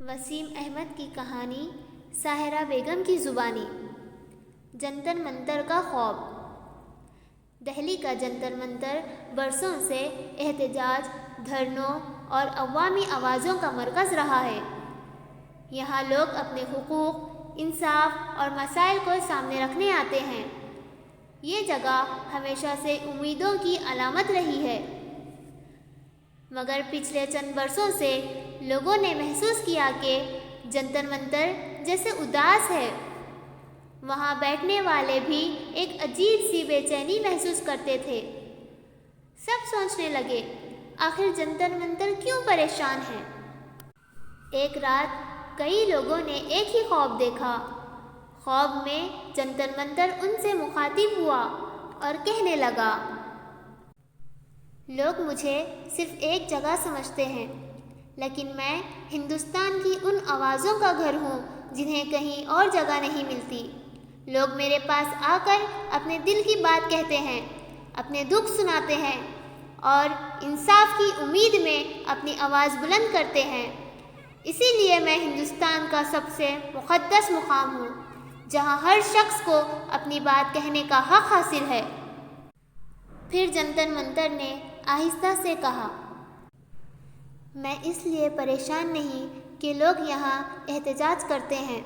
وسیم احمد کی کہانی ساحرہ بیگم کی زبانی۔ جنتر منتر کا خواب۔ دہلی کا جنتر منتر برسوں سے احتجاج، دھرنوں اور عوامی آوازوں کا مرکز رہا ہے۔ یہاں لوگ اپنے حقوق، انصاف اور مسائل کو سامنے رکھنے آتے ہیں۔ یہ جگہ ہمیشہ سے امیدوں کی علامت رہی ہے، مگر پچھلے چند برسوں سے لوگوں نے محسوس کیا کہ جنتر منتر جیسے اداس ہے۔ وہاں بیٹھنے والے بھی ایک عجیب سی بے چینی محسوس کرتے تھے۔ سب سوچنے لگے، آخر جنتر منتر کیوں پریشان ہے؟ ایک رات کئی لوگوں نے ایک ہی خواب دیکھا۔ خواب میں جنتر منتر ان سے مخاطب ہوا اور کہنے لگا، لوگ مجھے صرف ایک جگہ سمجھتے ہیں، لیکن میں ہندوستان کی ان آوازوں کا گھر ہوں جنہیں کہیں اور جگہ نہیں ملتی۔ لوگ میرے پاس آ کر اپنے دل کی بات کہتے ہیں، اپنے دکھ سناتے ہیں اور انصاف کی امید میں اپنی آواز بلند کرتے ہیں۔ اسی لیے میں ہندوستان کا سب سے مقدس مقام ہوں، جہاں ہر شخص کو اپنی بات کہنے کا حق حاصل ہے۔ پھر جنتر منتر نے آہستہ سے کہا، میں اس لیے پریشان نہیں کہ لوگ یہاں احتجاج کرتے ہیں۔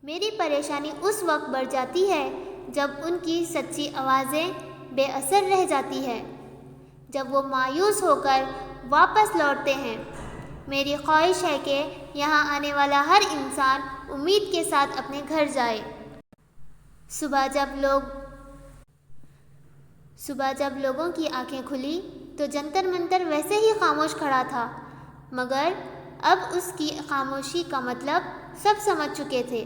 میری پریشانی اس وقت بڑھ جاتی ہے جب ان کی سچی آوازیں بے اثر رہ جاتی ہے، جب وہ مایوس ہو کر واپس لوٹتے ہیں۔ میری خواہش ہے کہ یہاں آنے والا ہر انسان امید کے ساتھ اپنے گھر جائے۔ صبح جب لوگوں کی آنکھیں کھلی تو جنتر منتر ویسے ہی خاموش کھڑا تھا، مگر اب اس کی خاموشی کا مطلب سب سمجھ چکے تھے۔